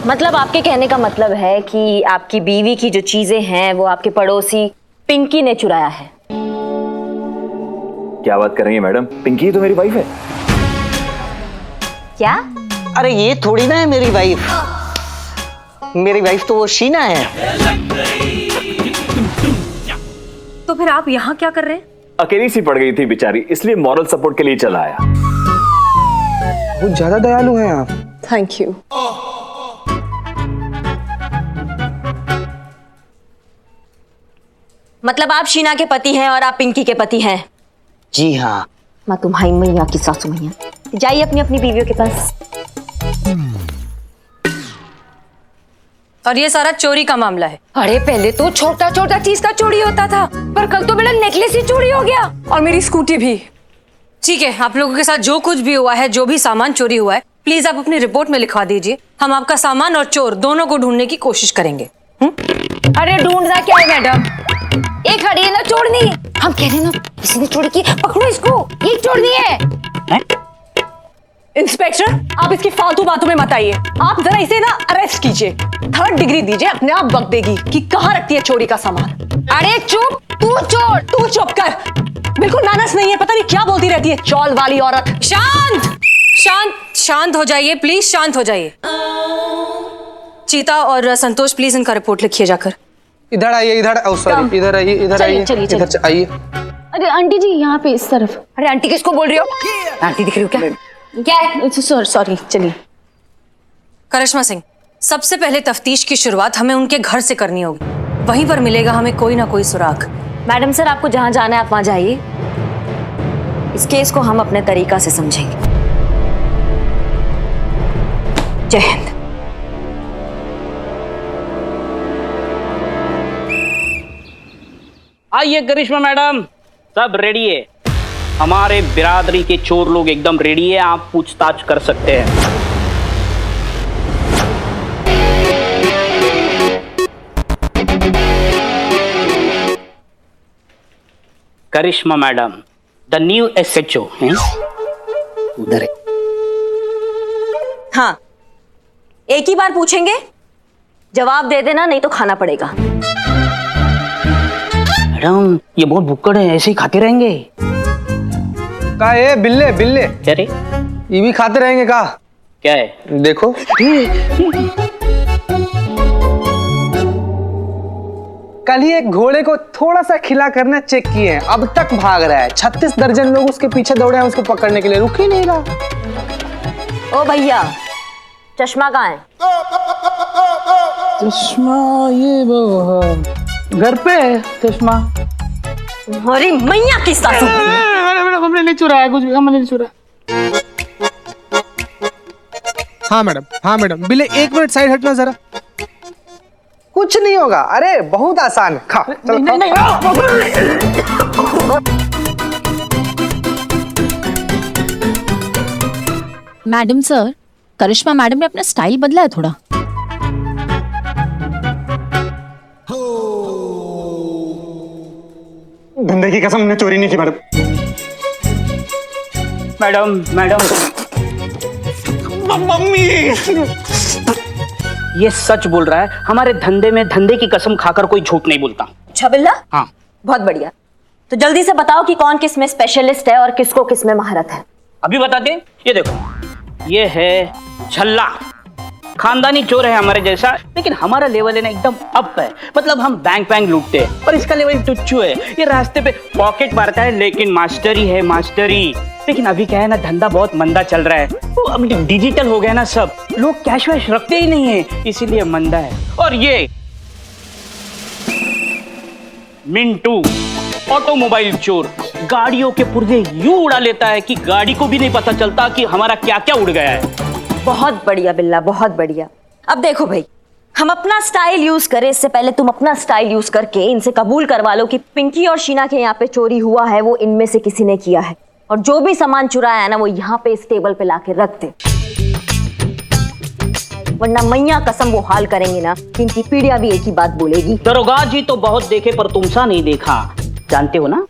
मतलब आपके कहने का मतलब है कि आपकी बीवी की जो चीजें हैं वो आपके पड़ोसी पिंकी ने चुराया है। क्या बात कर रही है मैडम? पिंकी तो मेरी वाइफ है। क्या? अरे ये थोड़ी ना है मेरी वाइफ। मेरी वाइफ तो वो शीना है। तो फिर आप यहाँ क्या कर रहे हैं? अकेली सी पड़ गई थी बेचारी, इसलिए मॉरल सपोर्ट के लिए चला आया। बहुत ज्यादा दयालु हैं आप। Thank you. मतलब आप शीना के पति हैं और आप पिंकी के पति हैं? जी हाँ। मैं तुम्हारी मैया की सासू मैया। जाइए अपनी अपनी बीवियों के पास। और ये सारा चोरी का मामला है। अरे पहले तो छोटा छोटा चीज का चोरी होता था, पर कल तो मेरा नेकलेस ही चोरी हो गया और मेरी स्कूटी भी। ठीक है, आप लोगों के साथ जो कुछ भी हुआ है, जो भी सामान चोरी हुआ है, प्लीज आप अपनी रिपोर्ट में लिखवा दीजिए। हम आपका सामान और चोर दोनों को ढूंढने की कोशिश करेंगे। अरे ढूंढना क्या है मैडम, एक खड़ी है ना चोरनी। हम कह रहे हैं ना किसी ने चोरी की, पकड़ो इसको, ये चोरनी है। इंस्पेक्टर, आप इसकी फालतू बातों में मत आइए। आप जरा इसे ना अरेस्ट कीजिए, 3rd डिग्री दीजिए, अपने आप बक देगी कि कहाँ रखती है चोरी का सामान। अरे चुप, तू चोर। तू चुप कर, बिल्कुल मैनर्स नहीं है, पता नहीं क्या बोलती रहती है, चौल वाली औरत। शांत शांत शांत हो जाइए प्लीज, शांत हो जाइए। चीता और संतोष प्लीज इनका रिपोर्ट लिखिए जाकर। इधर आइए, इधर। सॉरी, इधर आइए, इधर आइए, इधर आइए। अरे आंटी जी यहाँ पे इस तरफ। अरे आंटी किसको बोल रही हो? आंटी दिख रही हो क्या? क्या है? सॉरी, चलिए। करिश्मा सिंह, सबसे पहले तफ्तीश की शुरुआत हमें उनके घर से करनी होगी, वहीं पर मिलेगा हमें कोई ना कोई सुराग। मैडम सर, आपको जहां जाना है आप वहां जाइए। इस केस को हम अपने तरीका से समझेंगे। जय हिंद। आइए करिश्मा मैडम, सब रेडी है। हमारे बिरादरी के चोर लोग एकदम रेडी है, आप पूछताछ कर सकते हैं। करिश्मा मैडम, द न्यू SHO हैं उधर है। हाँ, एक ही बार पूछेंगे, जवाब दे देना, नहीं तो खाना पड़ेगा। मैडम ये बहुत भुक्कड़ है, ऐसे ही खाते रहेंगे। का ये बिल्ले बिल्ले क्या रे? ये भी खाते रहेंगे का? क्या है? देखो। कल ही एक घोड़े को थोड़ा सा खिला करना चेक किए हैं, अब तक भाग रहा है। 36 दर्जन लोग उसके पीछे दौड़े हैं उसको पकड़ने के लिए, रुक ही नहीं रहा। ओ भैया, चश्मा कहाँ है? चश्मा ये वो घर पे है चश्मा। अरे मैया की सासू। मैडम हमने नहीं चुराया कुछ भी, हमने नहीं चुराया। हाँ मैडम, बिल्ले 1 मिनट साइड हटना जरा। कुछ नहीं होगा, अरे बहुत आसान। खा चलो। नहीं, मैडम सर, करिश्मा मैडम ने अपना स्टाइल बदला है थोड़ा। धंधे की कसम, ने चोरी नहीं की मैडम। मैडम मम्मी ये सच बोल रहा है, हमारे धंधे में धंधे की कसम खाकर कोई झूठ नहीं बोलता। अच्छा बिल्ला, हाँ बहुत बढ़िया। तो जल्दी से बताओ कि कौन किस में स्पेशलिस्ट है और किसको किस में महारत है। अभी बता दें। ये देखो, ये है झल्ला, खानदानी चोर है हमारे जैसा, लेकिन हमारा लेवल है ना एकदम अप है। मतलब हम बैंक लूटते हैं और इसका लेवल टुच्चू है। ये रास्ते पे पॉकेट मारता है लेकिन मास्टरी है, मास्टरी। लेकिन अभी क्या है ना, धंधा बहुत मंदा चल रहा है। तो अभी डिजिटल हो गया ना सब, लोग कैश वैश रखते ही नहीं है, इसीलिए मंदा है। और ये मिंटू, ऑटोमोबाइल चोर, गाड़ियों के पुर्जे यूं उड़ा लेता है कि गाड़ी को भी नहीं पता चलता कि हमारा क्या क्या उड़ गया है। बहुत बढ़िया बिल्ला, बहुत बढ़िया। अब देखो भाई, हम अपना स्टाइल यूज करें इससे पहले तुम अपना स्टाइल यूज करके इनसे कबूल करवा लो कि पिंकी और शीना के यहाँ पे चोरी हुआ है, वो इनमें से किसी ने किया है। और जो भी सामान चुराया है ना, वो यहाँ पे इस टेबल पे लाके रख दे, वरना मैया कसम वो हाल करेंगे ना कि इनकी पीढ़ियां भी एक ही बात बोलेगी। दरोगा जी तो बहुत देखे पर तुमसा नहीं देखा, जानते हो ना?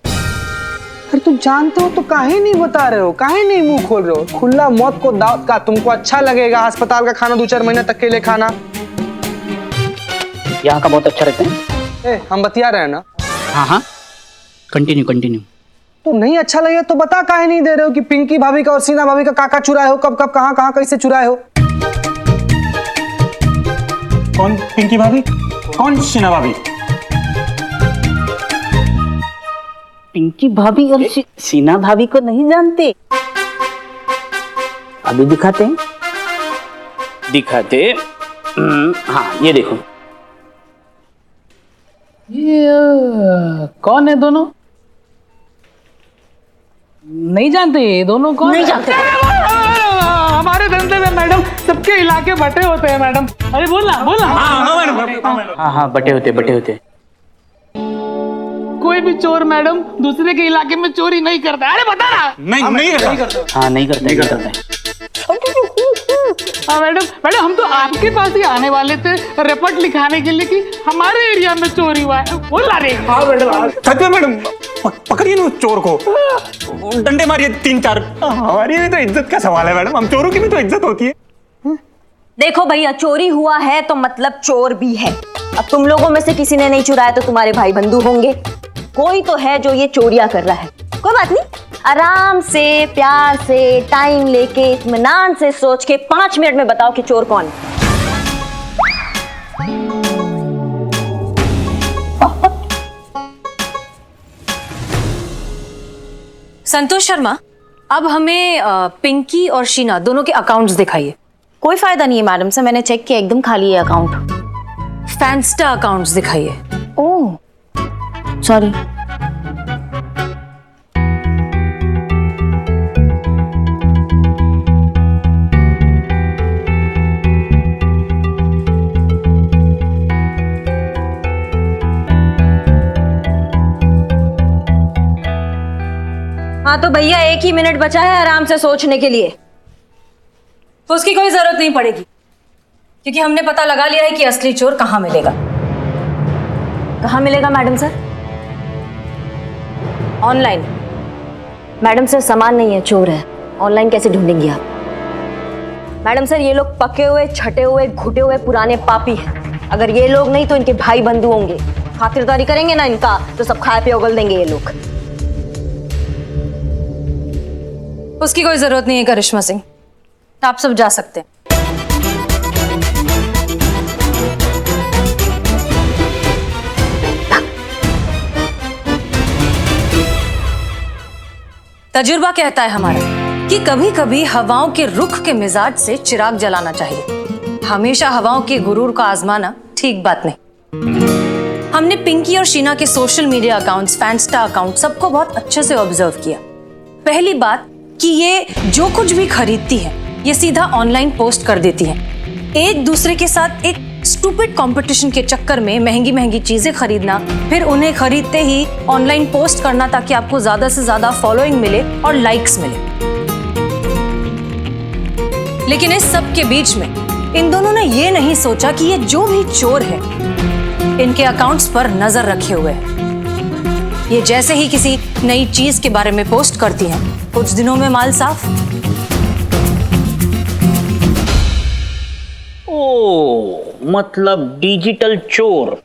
अरे तुम जानते हो तो काहे नहीं बता रहे हो, काहे नहीं मुंह खोल रहे हो? खुला मौत को दावत का तुमको अच्छा लगेगा अस्पताल का खाना 2-4 महीने तक के लिए खाना? यहाँ का बहुत अच्छा रहता है। हम बतिया रहे हैं ना। हाँ हाँ, कंटिन्यू कंटिन्यू। तो नहीं अच्छा लगे तो बता काहे नहीं दे रहे हो कि पिंकी भाभी का और सीना भाभी का काका चुराए हो, कब कब कहाँ कहाँ कैसे चुराए हो? कौन पिंकी भाभी, कौन शीना भाभी? पिंकी भाभी और सीना भाभी को नहीं जानते? अभी दिखाते हैं, दिखाते। हाँ ये देखो, ये कौन है दोनों? नहीं जानते ये दोनों कौन? नहीं जानते। हमारे धंधे में मैडम सबके इलाके बटे होते हैं मैडम। अरे बोलना बोलना। हाँ हाँ, बटे होते। कोई भी चोर मैडम दूसरे के इलाके में चोरी नहीं करता। अरे बता ना। नहीं करता। हाँ नहीं करता। हाँ मैडम हम तो आपके पास ही आने वाले थे रिपोर्ट लिखाने के लिए कि हमारे एरिया में चोरी हुआ है। बोला रे। हाँ मैडम, सच में मैडम, पकड़िए ना उस चोर को, डंडे मारिए 3-4। हमारी भी तो इज्जत का सवाल है मैडम, हम चोरों की भी तो इज्जत होती है। देखो भैया, चोरी हुआ है तो मतलब चोर भी है। अब तुम लोगों में से किसी ने नहीं चुराया तो तुम्हारे भाई बंधु होंगे, कोई तो है जो ये चोरियां कर रहा है। कोई बात नहीं, आराम से प्यार से टाइम लेके इत्मीनान से सोच के 5 मिनट में बताओ कि चोर कौन है। संतोष शर्मा, अब हमें पिंकी और शीना दोनों के अकाउंट्स दिखाइए। कोई फायदा नहीं है मैडम सर, मैंने चेक किया एकदम खाली है अकाउंट। फैंस्टा अकाउंट्स दिखाइए। Oh sorry. हाँ तो भैया 1 ही मिनट बचा है आराम से सोचने के लिए। तो उसकी कोई जरूरत नहीं पड़ेगी, क्योंकि हमने पता लगा लिया है कि असली चोर कहाँ मिलेगा। कहाँ मिलेगा madam sir? Online. Madam sir सामान नहीं है, चोर है। ऑनलाइन कैसे ढूंढेंगी आप? मैडम सर ये लोग पके हुए, छटे हुए, घुटे हुए पुराने पापी हैं। अगर ये लोग नहीं तो इनके भाई बंधु होंगे। खातिरदारी करेंगे ना इनका तो सब खाए पे उगल देंगे ये लोग। उसकी कोई जरूरत नहीं है करिश्मा सिंह, आप सब जा सकते हैं। तजुर्बा कहता है हमारा कि कभी कभी हवाओं के रुख के मिजाज से चिराग जलाना चाहिए। हमेशा हवाओं के गुरूर को आजमाना ठीक बात नहीं। हमने पिंकी और शीना के सोशल मीडिया अकाउंट्स, फैंस्टा अकाउंट सबको बहुत अच्छे से ऑब्जर्व किया। पहली बात कि ये जो कुछ भी खरीदती है ये सीधा ऑनलाइन पोस्ट कर देती है। एक दूसरे के साथ एक स्टूपिड कंपटीशन के चक्कर में महंगी महंगी चीजें खरीदना, फिर उन्हें खरीदते ही ऑनलाइन पोस्ट करना ताकि आपको ज्यादा से ज्यादा फॉलोइंग मिले और लाइक्स मिले। लेकिन इस सब के बीच में इन दोनों ने ये नहीं सोचा कि ये जो भी चोर है इनके अकाउंट्स पर नजर रखे हुए हैं। ये जैसे ही किसी नई चीज के बारे में पोस्ट करती हैं, कुछ दिनों में माल साफ। ओ मतलब डिजिटल चोर।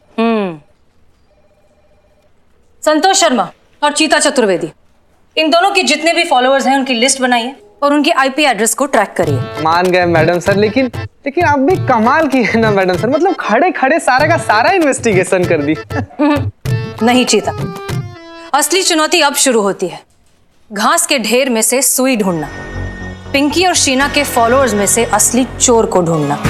संतोष शर्मा और चीता चतुर्वेदी, इन दोनों के जितने भी फॉलोअर्स हैं उनकी लिस्ट बनाइए और उनके आईपी एड्रेस को ट्रैक करिए। मान गए मैडम सर, लेकिन आप भी कमाल की है ना मैडम सर, मतलब खड़े खड़े सारा का सारा इन्वेस्टिगेशन कर दी। नहीं चीता, असली चुनौती अब शुरू होती है। घास के ढेर में से सुई ढूंढना, पिंकी और शीना के फॉलोअर्स में से असली चोर को ढूंढना।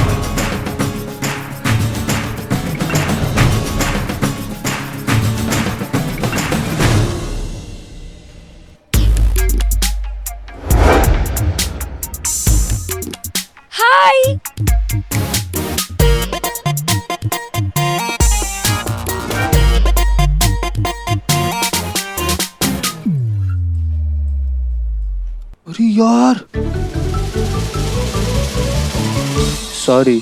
हाय अरे यार, sorry.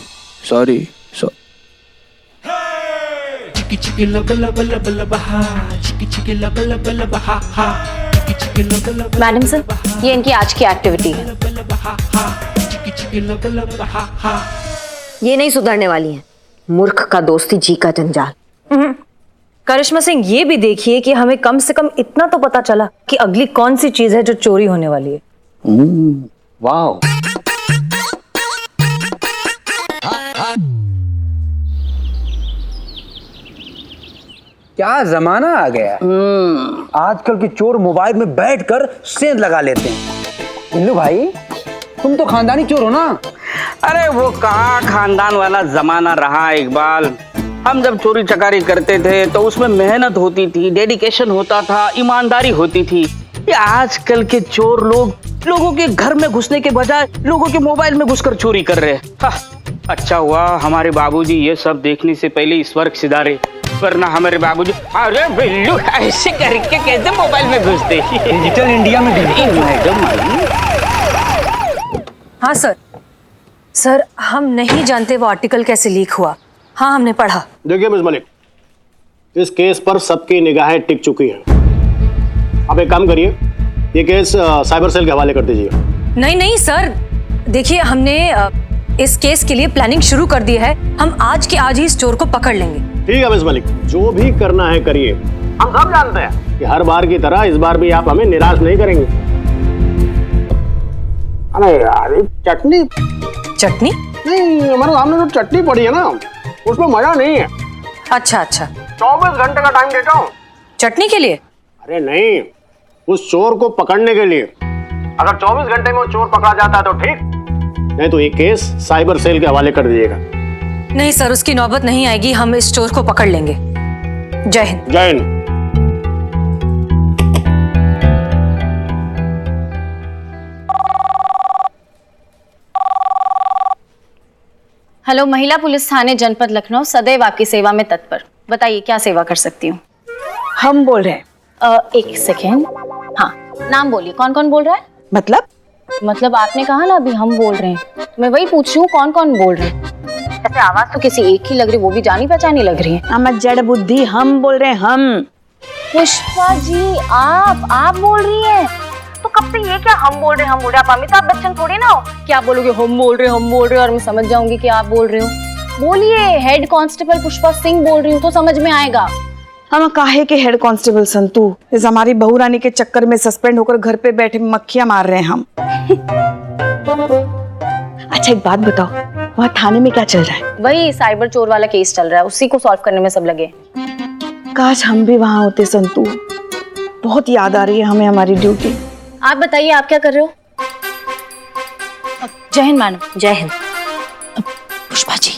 Chiki chiki la bala bala bala baha, chiki chiki la bala bala baha ha. Madam sir, ये इनकी आज की एक्टिविटी है। ये नहीं सुधरने वाली है। मूर्ख का दोस्ती जी का जंजाल। करिश्मा सिंह, ये भी देखिए कि हमें कम से कम इतना तो पता चला कि अगली कौन सी चीज है जो चोरी होने वाली है। वाह, क्या जमाना आ गया। आजकल के चोर मोबाइल में बैठकर सेंध लगा लेते हैं। इल्लू भाई, तुम तो खानदानी चोर हो ना? अरे वो कहाँ खानदान वाला जमाना रहा इकबाल। हम जब चोरी चकारी करते थे तो उसमें मेहनत होती थी, डेडिकेशन होता था, ईमानदारी होती थी। ये आजकल के चोर लोगों के घर में घुसने के बजाय लोगों के मोबाइल में घुसकर चोरी कर रहे हैं। अच्छा हुआ हमारे बाबूजी ये सब देखने से पहले ईश्वर सिधारे, वरना हमारे बाबूजी अरे बिल्लू ऐसे करके कैसे मोबाइल में घुसते। डिजिटल इंडिया में हाँ सर, हम नहीं जानते वो आर्टिकल कैसे लीक हुआ। हाँ, हमने पढ़ा। देखिए मिस मलिक, इस केस पर सबकी निगाहें टिक चुकी हैं। आप एक काम करिए, ये केस साइबर सेल के हवाले कर दीजिए। नहीं सर, देखिए हमने इस केस के लिए प्लानिंग शुरू कर दी है। हम आज के आज ही इस चोर को पकड़ लेंगे। ठीक है मिस मलिक, जो भी करना है करिए। हम सब जानते हैं कि हर बार की तरह इस बार भी आप हमें निराश नहीं करेंगे। अरे यार, चटनी नहीं, हमारे सामने जो चटनी पड़ी है ना, उसमें मजा नहीं है। अच्छा 24 घंटे का टाइम देता हूँ चटनी के लिए। अरे नहीं, उस चोर को पकड़ने के लिए। अगर 24 घंटे में वो चोर पकड़ा जाता है तो ठीक, नहीं तो ये केस साइबर सेल के हवाले कर दीजिएगा। नहीं सर, उसकी नौबत नहीं आएगी। हम इस चोर को पकड़ लेंगे। जय हिंद। जय हिंद। हेलो, महिला पुलिस थाने जनपद लखनऊ सदैव आपकी सेवा में तत्पर। बताइए क्या सेवा कर सकती हूँ। हम बोल रहे हैं। एक सेकेंड। हाँ, नाम बोलिए, कौन कौन बोल रहा है? मतलब आपने कहा ना अभी हम बोल रहे हैं, मैं वही पूछ रही हूँ कौन कौन बोल रहे हैं। ऐसे आवाज तो किसी एक ही लग रही, वो भी जानी पहचानी लग रही है। हम जड़ बुद्धि, हम बोल रहे हैं। हम पुष्पा जी, आप बोल रही हैं? तो कब से ये क्या हम बोल रहे हैं? आप अमिताभ बच्चन थोड़ी ना हो कि आप बोलोगे हम बोल रहे हैं और मैं समझ जाऊंगी कि आप बोल रहे हो। बोलिए, हेड कांस्टेबल पुष्पा सिंह बोल रही हूँ तो समझ में आएगा। हम काहे के हेड कांस्टेबल संतू, इस हमारी बहू रानी के चक्कर में सस्पेंड होकर घर पे बैठे मक्खियां मार रहे हैं हम। अच्छा एक बात बताओ, वहाँ थाने में क्या चल रहा है? वही साइबर चोर वाला केस चल रहा है, उसी को सॉल्व करने में सब लगे। काश हम भी वहाँ होते संतू, बहुत याद आ रही है हमें हमारी ड्यूटी। आप बताइए, आप क्या कर रहे हो? जय हिंद मैडम। जय हिंद। पुष्पा जी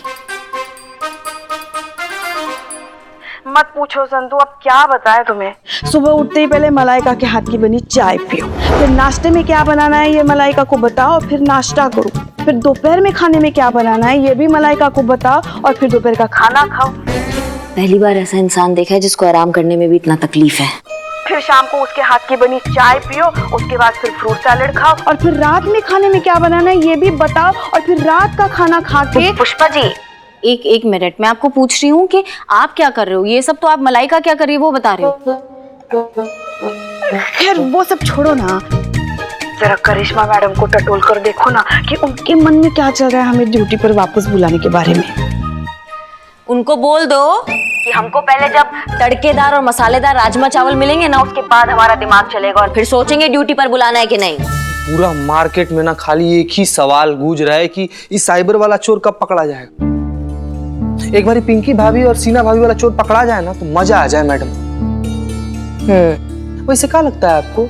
मत पूछो संतू, अब क्या बताएं तुम्हें। सुबह उठते ही पहले मलाइका के हाथ की बनी चाय पियो, फिर नाश्ते में क्या बनाना है ये मलाइका को बताओ, फिर नाश्ता करो, फिर दोपहर में खाने में क्या बनाना है ये भी मलाइका को बताओ, और फिर दोपहर का खाना खाओ। पहली बार ऐसा इंसान देखा है जिसको आराम करने में भी इतना तकलीफ है। फिर शाम को उसके हाथ की बनी चाय पियो, उसके बाद फिर फ्रूट सैलेड खाओ, और फिर रात में खाने में क्या बनाना है ये भी बताओ, और फिर रात का खाना खा के। पुष्पा जी एक मिनट, मैं आपको पूछ रही हूँ कि आप क्या कर रहे हो। ये सब तो आप मलाइका क्या कर रही है वो बता रहे हो। खैर वो सब छोड़ो ना, जरा करिश्मा मैडम को टटोल कर देखो ना कि उनके मन में क्या चल रहा है हमें ड्यूटी पर वापस बुलाने के बारे में। उनको बोल दो कि हमको पहले जब तड़केदार और मसालेदार राजमा चावल मिलेंगे ना, उसके बाद हमारा दिमाग चलेगा और फिर सोचेंगे ड्यूटी पर बुलाना है कि नहीं। पूरा मार्केट में ना खाली एक ही सवाल गूंज रहा है कि इस साइबर वाला चोर कब पकड़ा जाएगा। एक बारी पिंकी भाभी और सीना भाभी वाला चोर पकड़ा जाए ना तो मजा आ जाए मैडम। वैसे क्या लगता है आपको,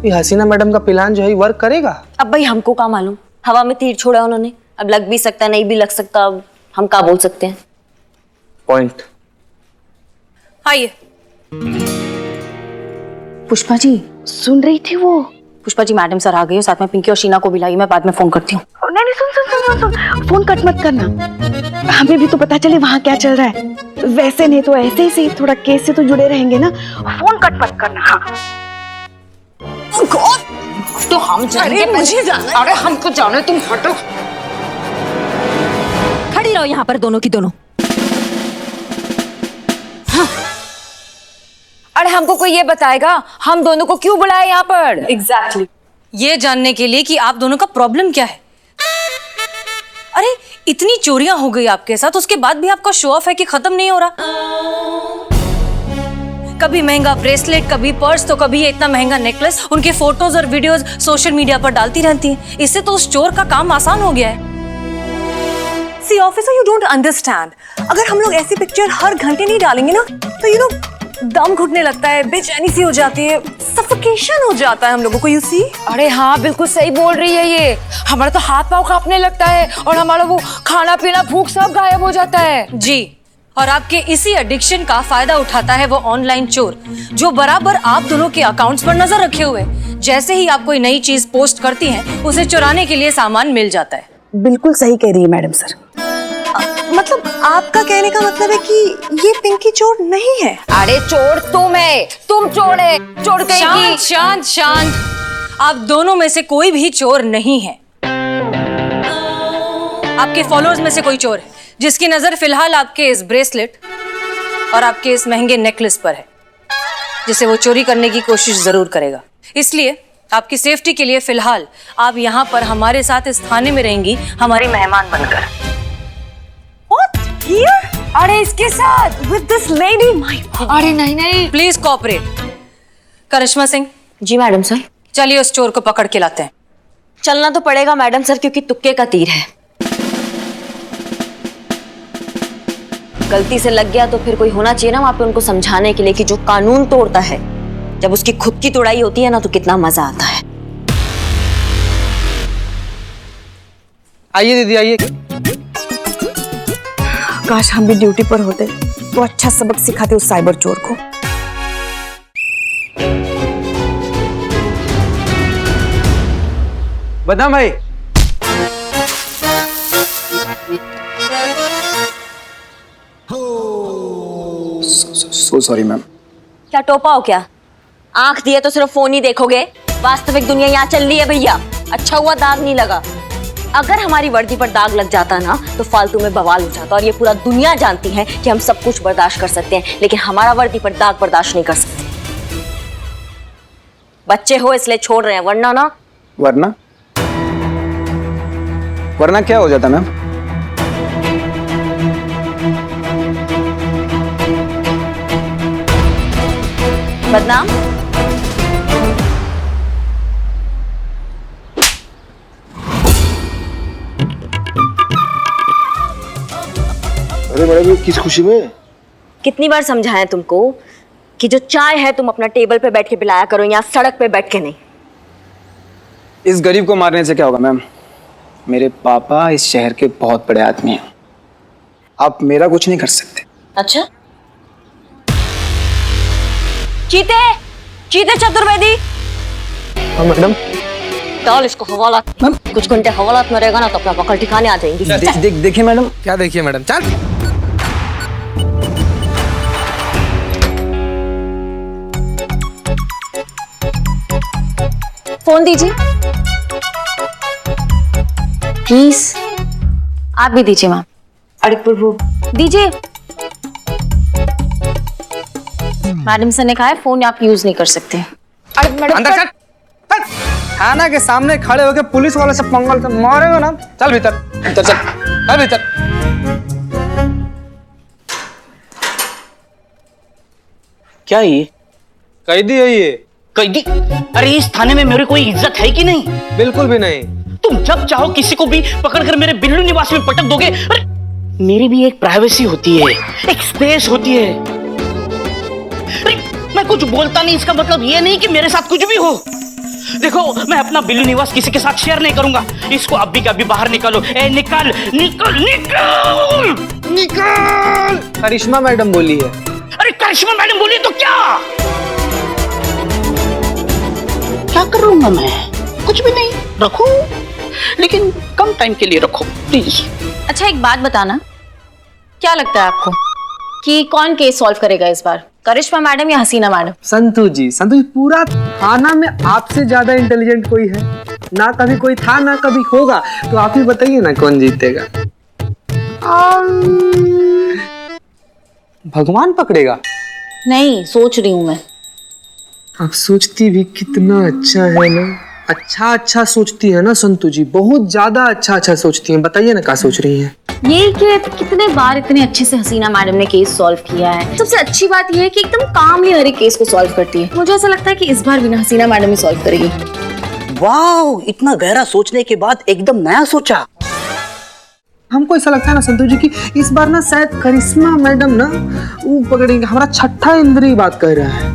ये हसीना मैडम का प्लान जो है वर्क करेगा? अब भाई हमको क्या मालूम, हवा में तीर छोड़ा उन्होंने, अब लग भी सकता नहीं भी लग सकता, अब हम क्या बोल सकते हैं। पॉइंट। आइए। पुष्पा जी सुन रही थी वो? पुष्पा जी, मैडम सर आ गई हो, साथ में पिंकी और शीना को भी लाई, मैं बाद में फोन करती हूँ। नहीं सुन, फोन कट मत करना, हमें भी तो पता चले वहाँ क्या चल रहा है। वैसे नहीं तो ऐसे ही सही, थोड़ा केस से तो जुड़े रहेंगे ना। फोन कट मत करना। हाँ तो हम जाने, मुझे जाना। अरे हमको जाना, तुम हटो। खड़ी रहो यहाँ पर दोनों की दोनों। अरे हमको कोई ये बताएगा हम दोनों को क्यों बुलाया यहाँ पर? एग्जैक्टली ये जानने के लिए कि आप दोनों का प्रॉब्लम क्या है। अरे इतनी चोरियां हो गई आपके साथ, उसके बाद भी आपका शो ऑफ है कि खत्म नहीं हो रहा। कभी महंगा ब्रेसलेट, कभी पर्स, तो कभी ये इतना महंगा नेकलेस उनके फोटोज और वीडियोस सोशल मीडिया पर डालती रहती हैं। इससे तो उस चोर का काम आसान हो गया है। See officer, you don't understand. अगर हम लोग ऐसी पिक्चर हर घंटे नहीं डालेंगे ना तो यू नो दम घुटने लगता है, बेचैनी सी हो जाती है, सफोकेशन हो जाता है हम लोगों को। You see? अरे हाँ, बिल्कुल सही बोल रही है ये। हमारा तो हाथ पाँव कांपने लगता है और हमारा वो खाना पीना भूख सब गायब हो जाता है। जी, और आपके इसी एडिक्शन का फायदा उठाता है वो ऑनलाइन चोर, जो बराबर आप दोनों के अकाउंट्स पर नजर रखे हुए। जैसे ही आप कोई नई चीज पोस्ट करती हैं, उसे चुराने के लिए सामान मिल जाता है। बिल्कुल सही कह रही है मैडम सर। मतलब आपका कहने का मतलब है कि ये पिंकी चोर नहीं है? अरे चोर तुम है, तुम चोर है, चोर कहीं शांत शांत शांत, आप दोनों में से कोई भी चोर नहीं है। आपके फॉलोअर्स में से कोई चोर है जिसकी नजर फिलहाल आपके इस ब्रेसलेट और आपके इस महंगे नेकलेस पर है, जिसे वो चोरी करने की कोशिश जरूर करेगा। इसलिए आपकी सेफ्टी के लिए फिलहाल आप यहाँ पर हमारे साथ इस थाने में रहेंगी, हमारी मेहमान बनकर। अरे इसके साथ विद दिस लेडी? अरे नहीं नहीं, please cooperate. Karishma Singh, ji madam sir. चलिए उस चोर को पकड़ के लाते हैं। चलना तो पड़ेगा मैडम सर, क्योंकि तुक्के का तीर है। गलती से लग गया तो फिर कोई होना चाहिए ना वहां पे उनको समझाने के लिए कि जो कानून तोड़ता है, जब उसकी खुद की तोड़ाई होती है ना, तो कितना मजा आता है। आइए दीदी आइए। काश हम भी ड्यूटी पर होते तो अच्छा सबक सिखाते उस साइबर चोर को। बदाम भाई। So sorry ma'am. क्या टोपा हो क्या? आंख दिए तो सिर्फ फोन ही देखोगे? वास्तविक दुनिया यहाँ चल रही है भैया। अच्छा हुआ दाग नहीं लगा। अगर हमारी वर्दी पर दाग लग जाता ना तो फालतू में बवाल हो जाता, और ये पूरा दुनिया जानती है कि हम सब कुछ बर्दाश्त कर सकते हैं, लेकिन हमारा वर्दी पर दाग बर्दाश्त नहीं कर सकते। बच्चे हो इसलिए छोड़ रहे हैं, वरना ना। वरना वरना क्या हो जाता मैम? बदनाम। अरे मैडम ये किस खुशी में? कितनी बार समझाएं तुमको कि जो चाय है तुम अपना टेबल पे बैठ के पिलाया करो, यहाँ सड़क पे बैठ के नहीं। इस गरीब को मारने से क्या होगा मैम? मेरे पापा इस शहर के बहुत बड़े आदमी हैं, आप मेरा कुछ नहीं कर सकते। अच्छा, चीते चीते चतुर्वेदी। हाँ मैडम। डाल इसको हवालात। कुछ घंटे हवालात में रहेगा ना तो अपना पकड़ ठिकाने आ जाएंगी। देखिए मैडम। क्या देखिए मैडम? चल। फोन दीजिए प्लीज। आप भी दीजिए मैम। अरे प्रभु, दीजिए। मैडम सर ने कहा है फोन आप यूज नहीं कर सकते। अरे मैडम अंदर चल। थाना के सामने खड़े होके पुलिस वाले से पंगल तो मारेगा ना। चल भीतर। भीतर चल। चल भीतर। क्या ये? कैदी है ये। कैदी? अरे इस थाने में मेरी कोई इज्जत है कि नहीं? बिल्कुल भी नहीं। तुम जब चाहो किसी को भी पकड़कर मेरे बिल्लू निवास में पटक दोगे। अरे मेरी भी एक प्राइवेसी होती है, एक स्पेस होती है। अरे मैं कुछ बोलता नहीं, इसका मतलब ये नहीं कि मेरे साथ कुछ भी हो। देखो मैं अपना बिल्लू निवास किसी के साथ शेयर नहीं करूंगा। इसको अभी के अभी बाहर निकालो। ए निकल निकल निकल निकल। करिश्मा मैडम बोली है। अरे करिश्मा मैडम बोली तो क्या करूंगा मैं? कुछ भी नहीं। रखो, लेकिन कम टाइम के लिए रखो प्लीज। अच्छा एक बात बताना, क्या लगता है आपको कि कौन केस सॉल्व करेगा इस बार, करिश्मा मैडम या हसीना मैडम? संतू जी, पूरा थाना में आपसे ज्यादा इंटेलिजेंट कोई है ना? कभी कोई था ना कभी होगा, तो आप ही बताइए ना कौन जीतेगा? भगवान पकड़ेगा? नहीं, सोच रही हूं मैं। आप सोचती भी कितना अच्छा है ना, अच्छा सोचती है ना संतू जी, बहुत ज्यादा अच्छा सोचती हैं। बताइए ना क्या सोच रही हैं? यही कि कितने बार इतने अच्छे से हसीना मैडम ने केस सॉल्व किया है। सबसे अच्छी बात यह है कि एकदम कामली हर एक केस को सॉल्व करती है। मुझे ऐसा लगता है कि इस बार भी ना हसीना मैडम ही सॉल्व करेगी। वाह, इतना गहरा सोचने के बाद एकदम नया सोचा। हमको ऐसा लगता है ना संतू जी कि इस बार ना शायद करिश्मा मैडम ना वो पकड़ेंगे। हमारा छठा इंद्री बात कह रहा है।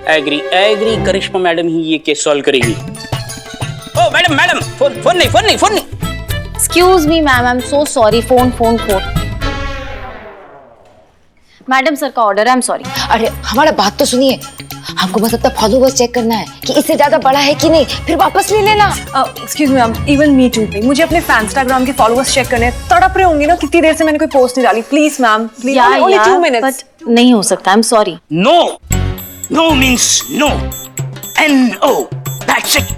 एग्री करिश्मा मैडम ही ये केस सॉल्व करेगी। ओ मैडम फोन नहीं। Excuse me ma'am, I am so sorry. Phone madam sir का ऑर्डर है, आई एम सॉरी। अरे हमारा बात तो सुनिए, हमको बस अपना फॉलोवर्स चेक करना है कि इससे ज्यादा बड़ा है कि नहीं, फिर वापस ले लेना। Excuse me ma'am, even me too. मुझे अपने इंस्टाग्राम के फॉलोअर्स चेक करने हैं। तड़प रहे होंगे ना, कितनी देर से मैंने कोई पोस्ट नहीं डाली। Please ma'am, please, only 2 minutes. But नहीं हो सकता, I am sorry. No means no, NO, that's it।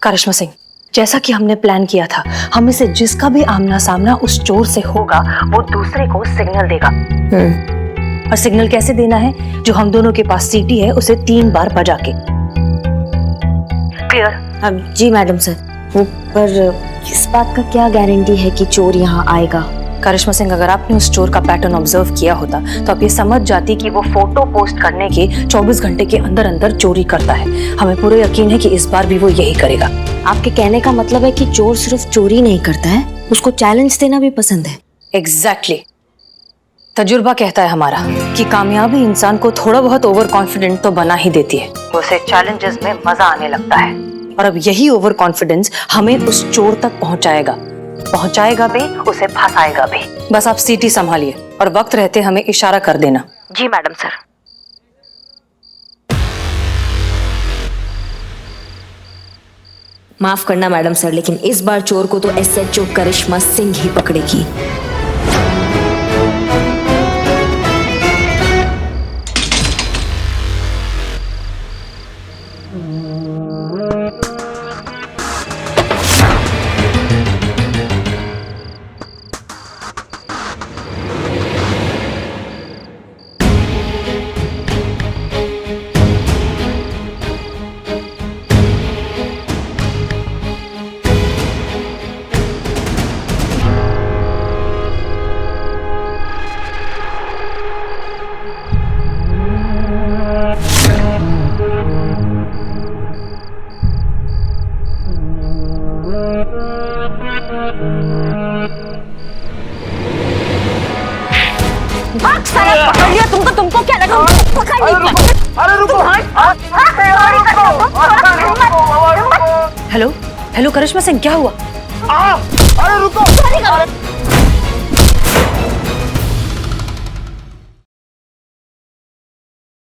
Karishma Singh, जैसा कि हमने प्लान किया था, हम इसे जिसका भी आमना सामना उस चोर से होगा वो दूसरे को सिग्नल देगा। और सिग्नल कैसे देना है? जो हम दोनों के पास सीटी है उसे 3 बार बजा के। क्लियर? जी मैडम सर। वो पर इस बात का क्या गारंटी है कि चोर यहाँ आएगा? करिश्मा सिंह, अगर आपने उस चोर का पैटर्न ऑब्जर्व किया होता तो आप ये समझ जाती कि वो फोटो पोस्ट करने के 24 घंटे के अंदर अंदर चोरी करता है। हमें पूरा यकीन है कि इस बार भी वो यही करेगा। आपके कहने का मतलब है कि चोर सिर्फ चोरी नहीं करता है, उसको चैलेंज देना भी पसंद है। एग्जैक्टली। तजुर्बा कहता है हमारा कि कामयाबी इंसान को थोड़ा बहुत ओवर कॉन्फिडेंट तो बना ही देती है, उसे चैलेंजेस में मजा आने लगता है। और अब यही ओवर कॉन्फिडेंस हमें उस चोर तक पहुंचाएगा भी, उसे फंसाएगा भी। बस आप सीटी संभालिए और वक्त रहते हमें इशारा कर देना। जी मैडम सर। माफ करना मैडम सर, लेकिन इस बार चोर को तो SHO करिश्मा सिंह ही पकड़ेगी। पकड़ लिया तुमको क्या लगा? पकड़ नहीं। अरे रुको। हेलो करिश्मा सिंह, क्या हुआ? अरे रुको।